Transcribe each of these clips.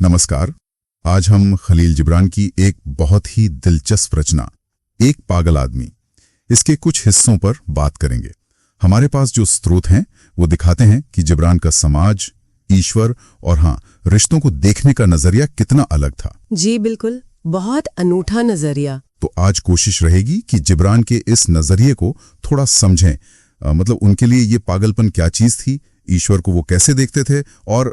नमस्कार। आज हम खलील जिब्रान की एक बहुत ही दिलचस्प रचना एक पागल आदमी, इसके कुछ हिस्सों पर बात करेंगे। हमारे पास जो स्रोत हैं वो दिखाते हैं कि जिब्रान का समाज, ईश्वर और रिश्तों को देखने का नजरिया कितना अलग था। जी बिल्कुल, बहुत अनूठा नजरिया। तो आज कोशिश रहेगी कि जिब्रान के इस नजरिए को थोड़ा समझें। मतलब उनके लिए ये पागलपन क्या चीज थी, ईश्वर को वो कैसे देखते थे और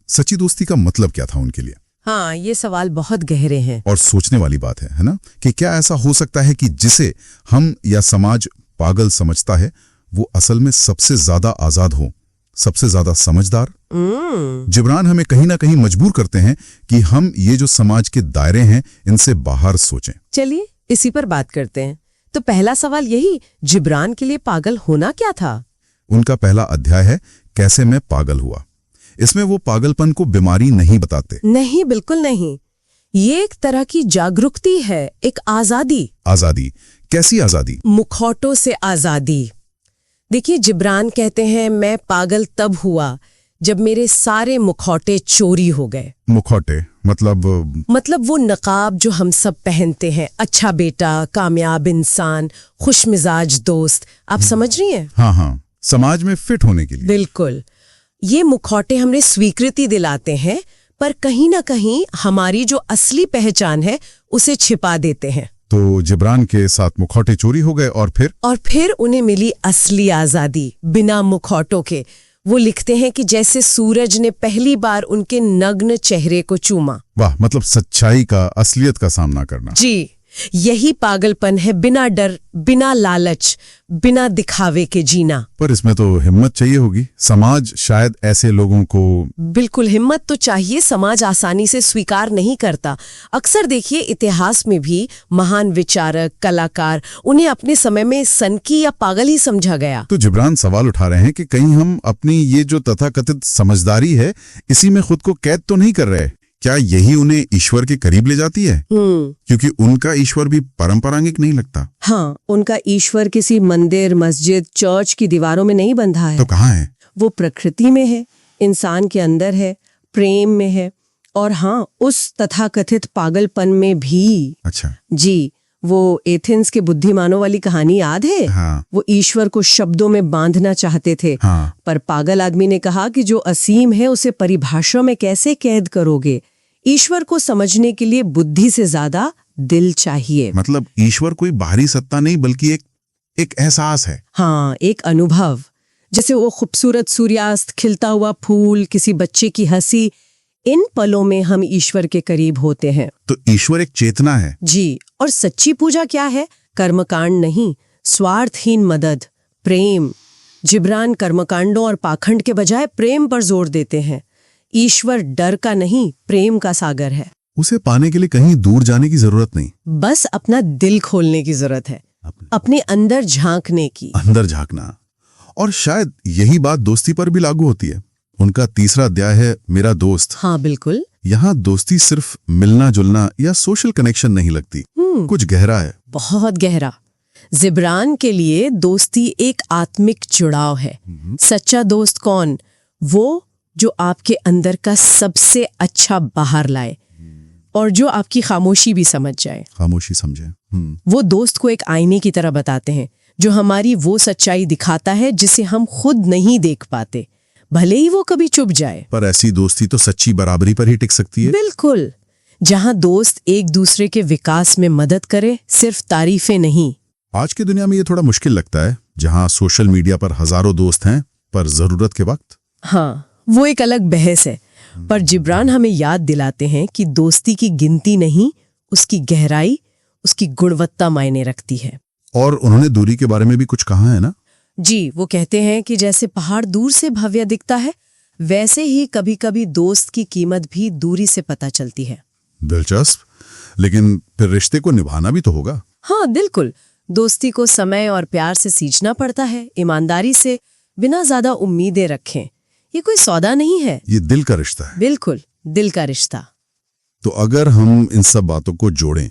सच्ची दोस्ती का मतलब क्या था उनके लिए। हाँ, ये सवाल बहुत गहरे हैं और सोचने वाली बात है ना, कि क्या ऐसा हो सकता है कि जिसे हम या समाज पागल समझता है वो असल में सबसे ज्यादा आजाद हो, सबसे ज्यादा समझदार। जिब्रान हमें कहीं ना कहीं मजबूर करते हैं कि हम ये जो समाज के दायरे हैं इनसे बाहर सोचें। चलिए इसी पर बात करते हैं। तो पहला सवाल यही, जिब्रान के लिए पागल होना क्या था? उनका पहला अध्याय है कैसे मैं पागल हुआ। इसमें वो पागलपन को बीमारी नहीं बताते। नहीं, बिल्कुल नहीं। ये एक तरह की जागरूकती है, एक आजादी। आजादी? कैसी आजादी? मुखौटों से आजादी। देखिए, जिब्रान कहते हैं मैं पागल तब हुआ जब मेरे सारे मुखौटे चोरी हो गए। मुखौटे मतलब वो नकाब जो हम सब पहनते हैं, अच्छा बेटा, कामयाब इंसान, खुशमिजाज दोस्त, आप समझ रही हैं? हाँ, समाज में फिट होने के लिए। बिल्कुल। ये मुखौटे हमें स्वीकृति दिलाते हैं, पर कहीं ना कहीं हमारी जो असली पहचान है उसे छिपा देते हैं। तो जिब्रान के साथ मुखौटे चोरी हो गए और फिर उन्हें मिली असली आजादी, बिना मुखौटों के। वो लिखते हैं कि जैसे सूरज ने पहली बार उनके नग्न चेहरे को चूमा। वाह, मतलब सच्चाई का, असलियत का सामना करना। जी, यही पागलपन है, बिना डर, बिना लालच, बिना दिखावे के जीना। पर इसमें तो हिम्मत चाहिए होगी। समाज शायद ऐसे लोगों को। बिल्कुल, हिम्मत तो चाहिए। समाज आसानी से स्वीकार नहीं करता। अक्सर देखिए, इतिहास में भी महान विचारक, कलाकार, उन्हें अपने समय में सनकी या पागल ही समझा गया। तो जिब्रान सवाल उठा रहे हैं कि कहीं हम अपनी ये जो तथाकथित समझदारी है इसी में खुद को कैद तो नहीं कर रहे। क्या यही उन्हें ईश्वर के करीब ले जाती है? क्योंकि उनका ईश्वर भी परंपरागत नहीं लगता। हाँ, उनका ईश्वर किसी मंदिर, मस्जिद, चर्च की दीवारों में नहीं बंधा है। तो कहाँ है? वो प्रकृति में है, इंसान के अंदर है, प्रेम में है, और उस तथाकथित पागलपन में भी। अच्छा जी, वो एथेंस के बुद्धिमानों वाली कहानी याद है? हाँ। वो ईश्वर को शब्दों में बांधना चाहते थे। हाँ। पर पागल आदमी ने कहा कि जो असीम है उसे परिभाषा में कैसे कैद करोगे? ईश्वर को समझने के लिए बुद्धि से ज्यादा दिल चाहिए। मतलब ईश्वर कोई बाहरी सत्ता नहीं बल्कि एक एहसास है। हाँ, एक अनुभव। जैसे वो खूबसूरत सूर्यास्त, खिलता हुआ फूल, किसी बच्चे की हंसी, इन पलों में हम ईश्वर के करीब होते हैं। तो ईश्वर एक चेतना है। जी, और सच्ची पूजा क्या है? कर्मकांड नहीं, स्वार्थहीन मदद, प्रेम। जिब्रान कर्मकांडों और पाखंड के बजाय प्रेम पर जोर देते हैं। ईश्वर डर का नहीं, प्रेम का सागर है। उसे पाने के लिए कहीं दूर जाने की जरूरत नहीं, बस अपना दिल खोलने की जरूरत है, अपने अंदर झांकने की। अंदर झांकना। और शायद यही बात दोस्ती पर भी लागू होती है। उनका तीसरा अध्याय है मेरा दोस्त। हाँ बिल्कुल। यहाँ दोस्ती सिर्फ मिलना जुलना या सोशल कनेक्शन नहीं लगती, कुछ गहरा है, बहुत गहरा। जिब्रान के लिए दोस्ती एक आत्मिक जुड़ाव है। सच्चा दोस्त कौन? वो जो आपके अंदर का सबसे अच्छा बाहर लाए और जो आपकी खामोशी भी समझ जाए। खामोशी समझे। वो दोस्त को एक आईने की तरह बताते हैं, जो हमारी वो सच्चाई दिखाता है जिसे हम खुद नहीं देख पाते, भले ही वो कभी चुप जाए। पर ऐसी दोस्ती तो सच्ची बराबरी पर ही टिक सकती है। बिल्कुल, जहां दोस्त एक दूसरे के विकास में मदद करे, सिर्फ तारीफें नहीं। आज की दुनिया में ये थोड़ा मुश्किल लगता है, जहां सोशल मीडिया पर हजारों दोस्त हैं, पर जरूरत के वक्त। हाँ, वो एक अलग बहस है। पर जिब्रान हमें याद दिलाते हैं कि दोस्ती की गिनती नहीं, उसकी गहराई, उसकी गुणवत्ता मायने रखती है। और उन्होंने दूरी के बारे में भी कुछ कहा है ना? जी, वो कहते हैं कि जैसे पहाड़ दूर से भव्य दिखता है, वैसे ही कभी कभी दोस्त की कीमत भी दूरी से पता चलती है। दिलचस्प। लेकिन फिर रिश्ते को निभाना भी तो होगा। हाँ बिल्कुल, दोस्ती को समय और प्यार से सींचना पड़ता है, ईमानदारी से, बिना ज्यादा उम्मीदें रखें। ये कोई सौदा नहीं है, ये दिल का रिश्ता है। बिल्कुल, दिल का रिश्ता। तो अगर हम इन सब बातों को जोड़ें,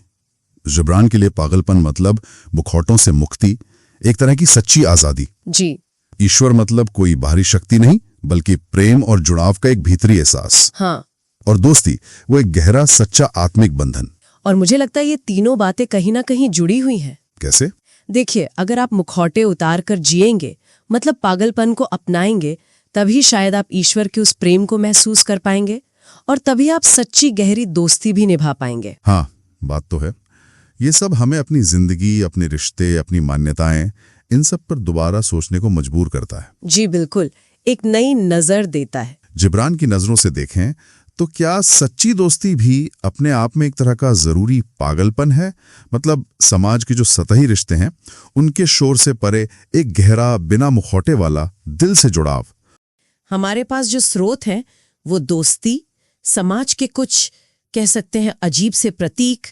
जिब्रान के लिए पागलपन मतलब मुखौटों से मुक्ति, एक तरह की सच्ची आजादी। जी। ईश्वर मतलब कोई बाहरी शक्ति नहीं बल्कि प्रेम और जुड़ाव का एक भीतरी एहसास। हाँ। और दोस्ती वो एक गहरा सच्चा आत्मिक बंधन। और मुझे लगता है ये तीनों बातें कहीं ना कहीं जुड़ी हुई हैं। कैसे? देखिए, अगर आप मुखौटे उतार कर जिएंगे, मतलब पागलपन को अपनाएंगे, तभी शायद आप ईश्वर के उस प्रेम को महसूस कर पाएंगे और तभी आप सच्ची गहरी दोस्ती भी निभा पाएंगे। हाँ, बात तो है। ये सब हमें अपनी जिंदगी, अपने रिश्ते, अपनी मान्यताएं, इन सब पर दोबारा सोचने को मजबूर करता है। जी बिल्कुल, एक नई नजर देता है। जिब्रान की नजरों से देखें तो क्या सच्ची दोस्ती भी अपने आप में एक तरह का जरूरी पागलपन है? मतलब समाज के जो सतही रिश्ते हैं उनके शोर से परे एक गहरा, बिना मुखौटे वाला दिल से जुड़ाव। हमारे पास जो स्रोत हैं वो दोस्ती, समाज के कुछ कह सकते हैं अजीब से प्रतीक,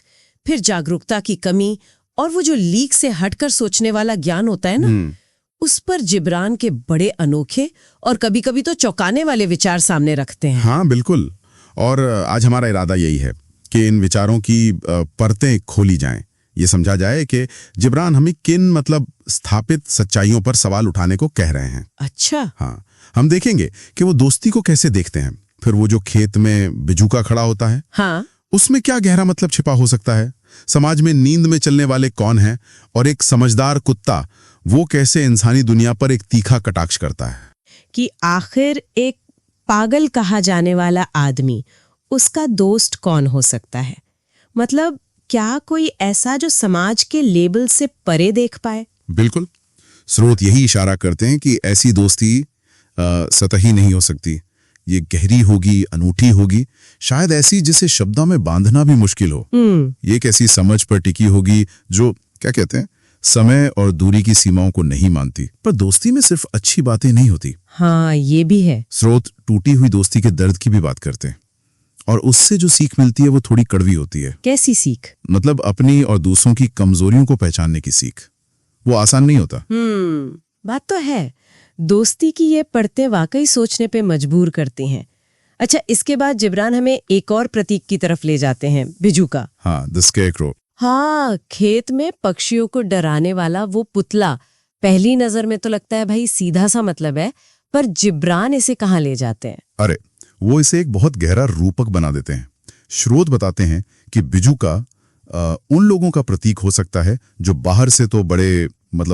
फिर जागरूकता की कमी और वो जो लीक से हटकर सोचने वाला ज्ञान होता है ना, उस पर जिब्रान के बड़े अनोखे और कभी-कभी तो चौंकाने वाले विचार सामने रखते हैं। हाँ बिल्कुल, और आज हमारा इरादा यही है कि इन विचारों की परतें खोली जाएं, ये समझा जाए कि जिब्रान हमें किन स्थापित सच्चाइयों पर सवाल उठाने को कह रहे हैं। अच्छा। हाँ, हम देखेंगे कि वो दोस्ती को कैसे देखते हैं, फिर वो जो खेत में बिजूका खड़ा होता है, हाँ, उसमें क्या गहरा मतलब छिपा हो सकता है, समाज में नींद में चलने वाले कौन हैं, और एक समझदार कुत्ता वो कैसे इंसानी दुनिया पर एक तीखा कटाक्ष करता है। कि आखिर एक पागल कहा जाने वाला आदमी, उसका दोस्त कौन हो सकता है? मतलब क्या कोई ऐसा जो समाज के लेबल से परे देख पाए? बिल्कुल, स्रोत यही इशारा करते हैं कि ऐसी दोस्ती सतही नहीं हो सकती, ये गहरी होगी, अनूठी होगी, शायद ऐसी जिसे शब्दों में बांधना भी मुश्किल हो। ये एक ऐसी समझ पर टिकी होगी जो क्या कहते हैं, समय और दूरी की सीमाओं को नहीं मानती। पर दोस्ती में सिर्फ अच्छी बातें नहीं होती। हाँ, ये भी है। स्रोत टूटी हुई दोस्ती के दर्द की भी बात करते हैं, और उससे जो सीख मिलती है वो थोड़ी कड़वी होती है। कैसी सीख? मतलब अपनी और दूसरों की कमजोरियों को पहचानने की सीख। वो आसान नहीं होता। बात तो है। दोस्ती की ये परतें वाकई सोचने पे मजबूर करती हैं। अच्छा, इसके बाद जिब्रान हमें एक और प्रतीक की तरफ ले जाते हैं, बिजूका। हाँ, द स्केयरक्रो। हाँ, खेत में पक्षियों को डराने वाला वो पुतला। पहली नजर में तो लगता है भाई सीधा सा मतलब है, पर जिब्रान इसे कहाँ ले जाते हैं? अरे, वो इसे एक बहुत गहरा रूपक बना देते हैं। स्रोत बताते हैं कि बिजूका उन लोगों का प्रतीक हो सकता है जो बाहर से तो बड़े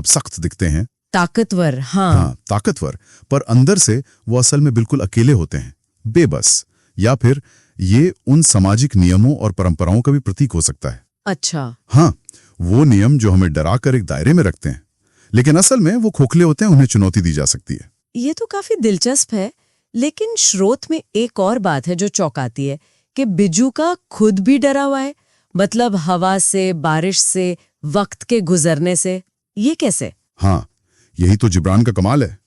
सख्त दिखते हैं, ताकतवर। हाँ, ताकतवर, पर अंदर से वो असल में बिल्कुल अकेले होते हैं, बेबस। या फिर ये उन सामाजिक नियमों और परंपराओं का भी प्रतीक हो सकता है। अच्छा। हाँ, वो नियम जो हमें डरा कर एक दायरे में रखते हैं, लेकिन असल में वो खोखले होते हैं, उन्हें चुनौती दी जा सकती है। ये तो काफी दिलचस्प है, लेकिन स्रोत में एक और बात है जो चौंकाती है कि बिजूका खुद भी डरा हुआ है। मतलब हवा से, बारिश से, वक्त के गुजरने से। ये कैसे? हाँ, यही तो जिब्रान का कमाल है।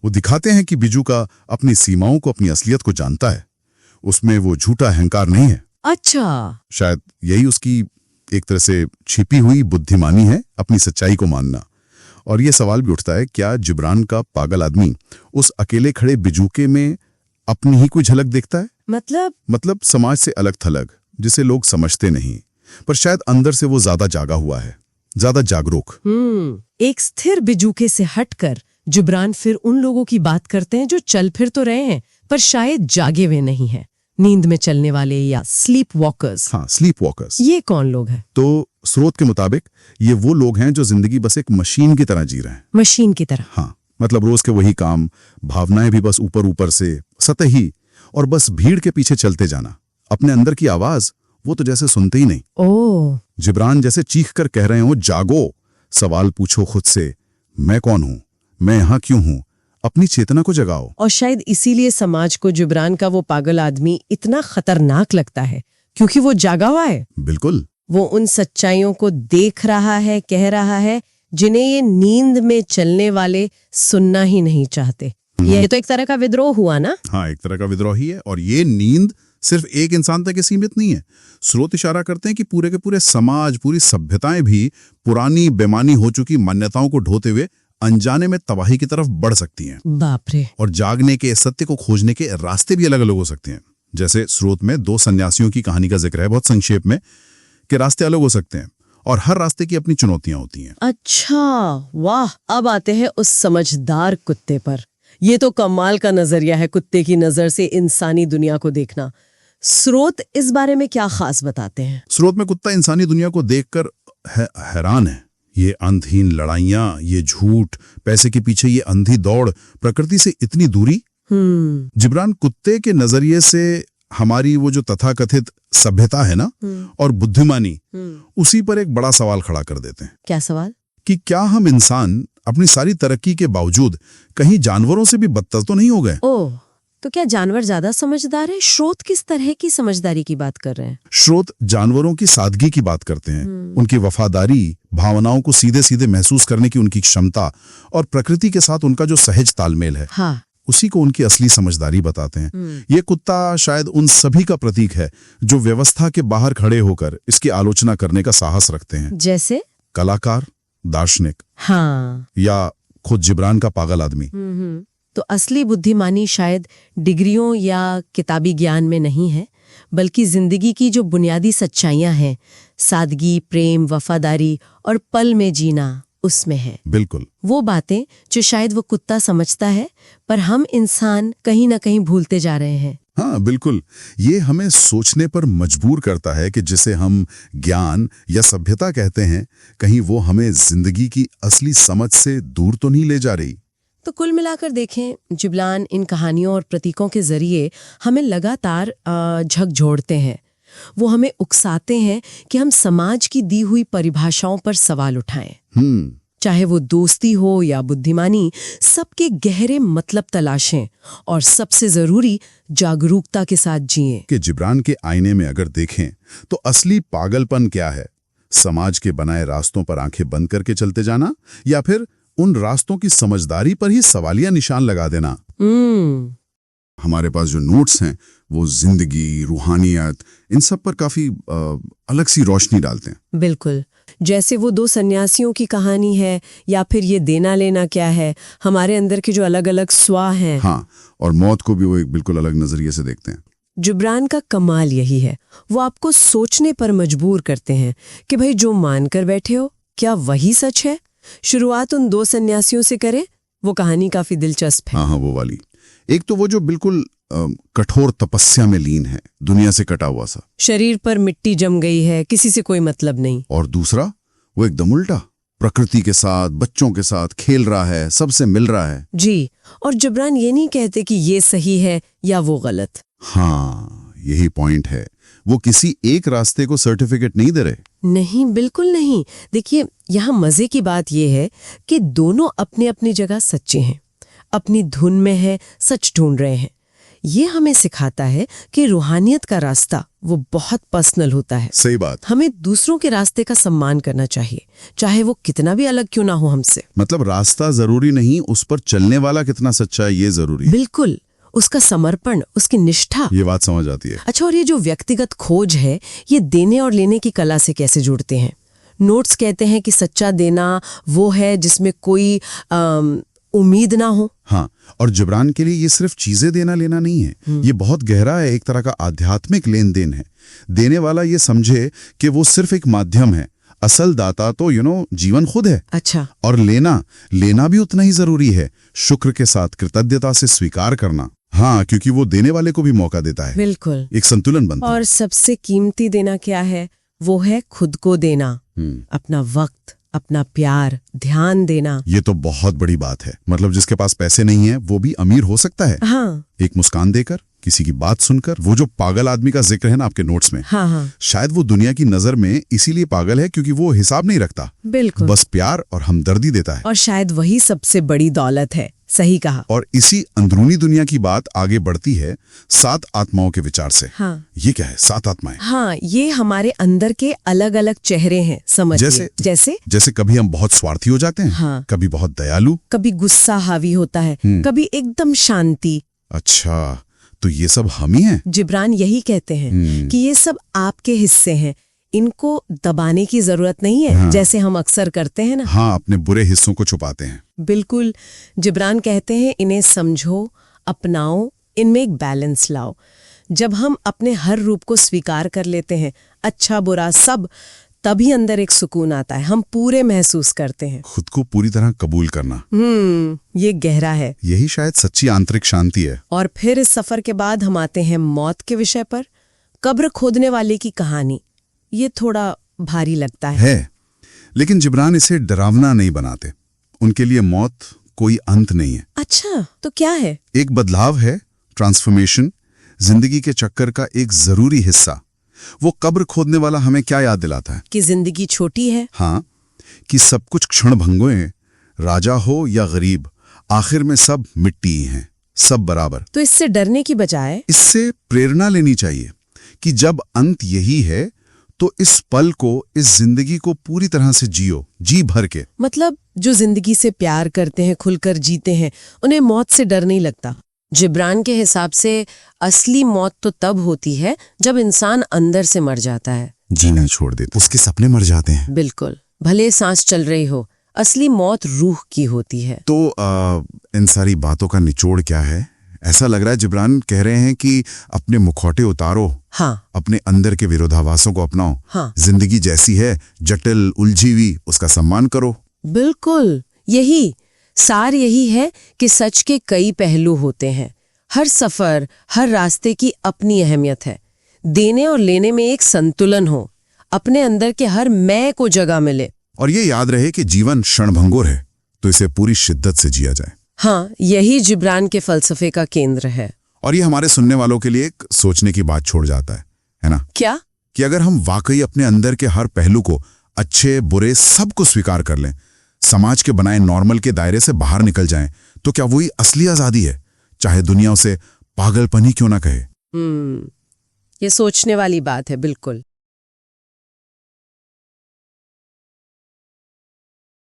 वो दिखाते हैं कि बिजूका अपनी सीमाओं को, अपनी असलियत को जानता है। उसमें वो झूठा अहंकार नहीं है। अच्छा। शायद यही उसकी एक तरह से छिपी हुई बुद्धिमानी है, अपनी सच्चाई को मानना। और ये सवाल भी उठता है, क्या जिब्रान का पागल आदमी उस अकेले खड़े बिजूके में अपनी ही कोई झलक देखता है? मतलब समाज से अलग थलग, जिसे लोग समझते नहीं, पर शायद अंदर से वो ज्यादा जागा हुआ है, ज्यादा जागरूक। एक स्थिर बिजूके से हटकर जिब्रान फिर उन लोगों की बात करते हैं जो चल फिर तो रहे हैं, पर शायद जागे हुए नहीं हैं। नींद में चलने वाले या स्लीप वॉकर्स। हाँ, स्लीप वॉकर्स। ये कौन लोग हैं? तो स्रोत के मुताबिक ये वो लोग हैं जो जिंदगी बस एक मशीन की तरह जी रहे हैं। मशीन की तरह? हाँ, मतलब रोज के वही काम, भावनाएं भी बस ऊपर ऊपर से, सतही, और बस भीड़ के पीछे चलते जाना। अपने अंदर की आवाज वो तो जैसे सुनते ही नहीं। ओह। जिब्रान जैसे चीख कर कह रहे हो, जागो, सवाल पूछो खुद से, मैं कौन हूं, मैं यहां क्यों हूं, अपनी चेतना को जगाओ। और शायद इसीलिए समाज को जिब्रान का वो पागल आदमी इतना खतरनाक लगता है, क्योंकि वो जागा हुआ है। बिल्कुल। वो उन सच्चाइयों को देख रहा है, कह रहा है, जिन्हें ये नींद में चलने वाले सुनना ही नहीं चाहते। ये तो एक तरह का विद्रोह हुआ ना? हाँ, एक तरह का विद्रोह ही है। और ये नींद सिर्फ एक इंसान तक सीमित नहीं है। स्रोत इशारा करते हैं कि पूरे के पूरे समाज, पूरी सभ्यताएं भी पुरानी बेमानी हो चुकी मान्यताओं को ढोते हुए अनजाने में तबाही की तरफ बढ़ सकती हैं। बाप रे। और जागने के, सत्य को खोजने के रास्ते भी अलग अलग हो सकते हैं। जैसे स्रोत में 2 सन्यासियों की कहानी का जिक्र है, बहुत संक्षेप में, कि रास्ते अलग हो सकते हैं और हर रास्ते की अपनी चुनौतियां होती हैं। अच्छा, वाह। अब आते हैं उस समझदार कुत्ते पर। ये तो कमाल का नजरिया है, कुत्ते की नजर से इंसानी दुनिया को देखना। स्रोत इस बारे में क्या खास बताते हैं? स्रोत में कुत्ता इंसानी दुनिया को देखकर हैरान है। ये अंतहीन लड़ाइयां, ये झूठ, पैसे के पीछे ये अंधी दौड़, प्रकृति से इतनी दूरी। जिब्रान कुत्ते के नजरिए से हमारी वो जो तथाकथित सभ्यता है ना और बुद्धिमानी, उसी पर एक बड़ा सवाल खड़ा कर देते हैं। क्या सवाल? कि क्या हम इंसान अपनी सारी तरक्की के बावजूद कहीं जानवरों से भी बदतर तो नहीं हो गए? ओह, तो क्या जानवर ज्यादा समझदार है? स्रोत किस तरह की समझदारी की बात कर रहे हैं? स्रोत जानवरों की सादगी की बात करते हैं, उनकी वफादारी, भावनाओं को सीधे सीधे महसूस करने की उनकी क्षमता और प्रकृति के साथ उनका जो सहज तालमेल है, हाँ, उसी को उनकी असली समझदारी बताते हैं। ये कुत्ता शायद उन सभी का प्रतीक है जो व्यवस्था के बाहर खड़े होकर इसकी आलोचना करने का साहस रखते हैं। जैसे कलाकार, दार्शनिक, हाँ, या खुद जिब्रान का पागल आदमी। तो असली बुद्धिमानी शायद डिग्रियों या किताबी ज्ञान में नहीं है, बल्कि जिंदगी की जो बुनियादी सच्चाइयां हैं, सादगी, प्रेम, वफादारी और पल में जीना, उसमें है। बिल्कुल वो बातें जो शायद वो कुत्ता समझता है, पर हम इंसान कहीं ना कहीं भूलते जा रहे हैं। हाँ बिल्कुल, ये हमें सोचने पर मजबूर करता है कि जिसे हम ज्ञान या सभ्यता कहते हैं, कहीं वो हमें जिंदगी की असली समझ से दूर तो नहीं ले जा रही। तो कुल मिलाकर देखें, जिब्रान इन कहानियों और प्रतीकों के जरिए हमें लगातार झकझोरते हैं। वो हमें उकसाते हैं कि हम समाज की दी हुई परिभाषाओं पर सवाल उठाएं। चाहे वो दोस्ती हो या बुद्धिमानी, सबके गहरे मतलब तलाशें और सबसे जरूरी जागरूकता के साथ जिएं। कि जिब्रान के आईने में अगर देखें तो असली पागलपन क्या है? समाज के बनाए रास्तों पर आंखें बंद करके चलते जाना, या फिर उन रास्तों की समझदारी पर ही सवालिया निशान लगा देना? हमारे पास जो नोट्स हैं वो जिंदगी, रूहानियत, इन सब पर काफी अलग सी रोशनी डालते हैं। बिल्कुल, जैसे वो दो सन्यासियों की कहानी है, या फिर ये देना लेना क्या है, हमारे अंदर के जो अलग अलग स्वा हैं। हाँ, और मौत को भी वो एक बिल्कुल अलग नजरिए से देखते हैं। जिब्रान का कमाल यही है, वो आपको सोचने पर मजबूर करते हैं कि भाई जो मानकर बैठे हो, क्या वही सच है? शुरुआत उन दो सन्यासियों से करें, वो कहानी काफी दिलचस्प है। हाँ, वो वाली। एक तो वो जो बिल्कुल कठोर तपस्या में लीन है, दुनिया से कटा हुआ सा, शरीर पर मिट्टी जम गई है, किसी से कोई मतलब नहीं। और दूसरा वो एकदम उल्टा, प्रकृति के साथ, बच्चों के साथ खेल रहा है, सबसे मिल रहा है। जी, और जिब्रान ये नहीं कहते कि ये सही है या वो गलत। हाँ, यही पॉइंट है। वो किसी एक रास्ते को सर्टिफिकेट नहीं दे रहे। नहीं, बिल्कुल नहीं। देखिए, यहाँ मजे की बात यह है कि दोनों अपनी अपनी जगह सच्चे हैं, अपनी धुन में है, सच ढूंढ रहे हैं। ये हमें सिखाता है कि रूहानियत का रास्ता वो बहुत पर्सनल होता है। सही बात। हमें दूसरों के रास्ते का सम्मान करना चाहिए, चाहे वो कितना भी अलग क्यों ना हो हमसे। मतलब रास्ता जरूरी नहीं, उस पर चलने वाला कितना सच्चा है ये जरूरी है। बिल्कुल, उसका समर्पण, उसकी निष्ठा। ये बात समझ आती है। अच्छा, और ये जो व्यक्तिगत खोज है, ये देने और लेने की कला से कैसे जुड़ते हैं? नोट्स कहते हैं कि सच्चा देना वो है जिसमें कोई उम्मीद ना हो। हाँ, और जिब्रान के लिए ये सिर्फ चीजें देना लेना नहीं है, ये बहुत गहरा है, एक तरह का आध्यात्मिक लेन देन है। देने वाला ये समझे कि वो सिर्फ एक माध्यम है, असल दाता तो जीवन खुद है। अच्छा। और लेना भी उतना ही जरूरी है, शुक्र के साथ, कृतज्ञता से स्वीकार करना। हाँ, क्योंकि वो देने वाले को भी मौका देता है। बिल्कुल, एक संतुलन बनता है। और सबसे कीमती देना क्या है? वो है खुद को देना, अपना वक्त, अपना प्यार, ध्यान देना। ये तो बहुत बड़ी बात है। मतलब जिसके पास पैसे नहीं है वो भी अमीर हो सकता है। हाँ। एक मुस्कान देकर, किसी की बात सुनकर। वो जो पागल आदमी का जिक्र है ना आपके नोट्स में, हाँ। शायद वो दुनिया की नजर में इसीलिए पागल है क्योंकि वो हिसाब नहीं रखता। बिल्कुल, बस प्यार और हमदर्दी देता है। और शायद वही सबसे बड़ी दौलत है। सही कहा। और इसी अंदरूनी दुनिया की बात आगे बढ़ती है 7 आत्माओं के विचार से। हाँ। ये क्या है 7 आत्माएं? हाँ, ये हमारे अंदर के अलग अलग चेहरे हैं, समझिए। जैसे कभी हम बहुत स्वार्थी हो जाते हैं। हाँ। कभी बहुत दयालु, कभी गुस्सा हावी होता है, कभी एकदम शांति। अच्छा, तो ये सब हम ही हैं? जिब्रान यही कहते हैं कि ये सब आपके हिस्से हैं, इनको दबाने की जरूरत नहीं है। हाँ। जैसे हम अक्सर करते हैं ना। हाँ, अपने बुरे हिस्सों को छुपाते हैं। बिल्कुल, जिब्रान कहते हैं इन्हें समझो, अपनाओ, इनमें एक बैलेंस लाओ। जब हम अपने हर रूप को स्वीकार कर लेते हैं, अच्छा बुरा सब, तभी अंदर एक सुकून आता है, हम पूरे महसूस करते हैं। खुद को पूरी तरह कबूल करना, ये गहरा है। यही शायद सच्ची आंतरिक शांति है। और फिर इस सफर के बाद हम आते हैं मौत के विषय पर, कब्र खोदने वाले की कहानी, ये थोड़ा भारी लगता है। लेकिन जिब्रान इसे डरावना नहीं बनाते। उनके लिए मौत कोई अंत नहीं है। अच्छा, तो क्या है? एक बदलाव है, ट्रांसफॉर्मेशन, जिंदगी के चक्कर का एक जरूरी हिस्सा। वो कब्र खोदने वाला हमें क्या याद दिलाता है? कि जिंदगी छोटी है। हाँ, कि सब कुछ क्षण भंगुर हैं, राजा हो या गरीब, आखिर में सब मिट्टी ही हैं, सब बराबर। तो इससे डरने की बजाय इससे प्रेरणा लेनी चाहिए कि जब अंत यही है तो इस पल को, इस जिंदगी को पूरी तरह से जियो, जी भर के। मतलब जो जिंदगी से प्यार करते हैं, खुलकर जीते हैं, उन्हें मौत से डर नहीं लगता। जिब्रान के हिसाब से असली मौत तो तब होती है जब इंसान अंदर से मर जाता है, जीना छोड़ देता, उसके सपने मर जाते हैं। बिल्कुल, भले सांस चल रही हो, असली मौत रूह की होती है। तो इन सारी बातों का निचोड़ क्या है? ऐसा लग रहा है जिब्रान कह रहे हैं कि अपने मुखौटे उतारो, हाँ, अपने अंदर के विरोधाभासों को अपनाओ। हाँ, जिंदगी जैसी है, जटिल, उलझी हुई, उसका सम्मान करो। बिल्कुल, यही सार यही है कि सच के कई पहलू होते हैं। हर सफर, हर रास्ते की अपनी अहमियत है। देने और लेने में एक संतुलन हो, अपने अंदर के हर मैं को जगह मिले। और ये याद रहे कि जीवन क्षणभंगुर है, तो इसे पूरी शिद्दत से जिया जाए। हाँ, यही जिब्रान के फलसफे का केंद्र है। और ये हमारे सुनने वालों के लिए एक सोचने की बात छोड़ जाता है ना? क्या? कि अगर हम वाकई अपने अंदर के हर पहलू को, अच्छे बुरे सबको स्वीकार कर लें, समाज के बनाए नॉर्मल के दायरे से बाहर निकल जाएं, तो क्या वही असली आजादी है, चाहे दुनिया उसे पागलपन ही क्यों ना कहे। ये सोचने वाली बात है, बिल्कुल।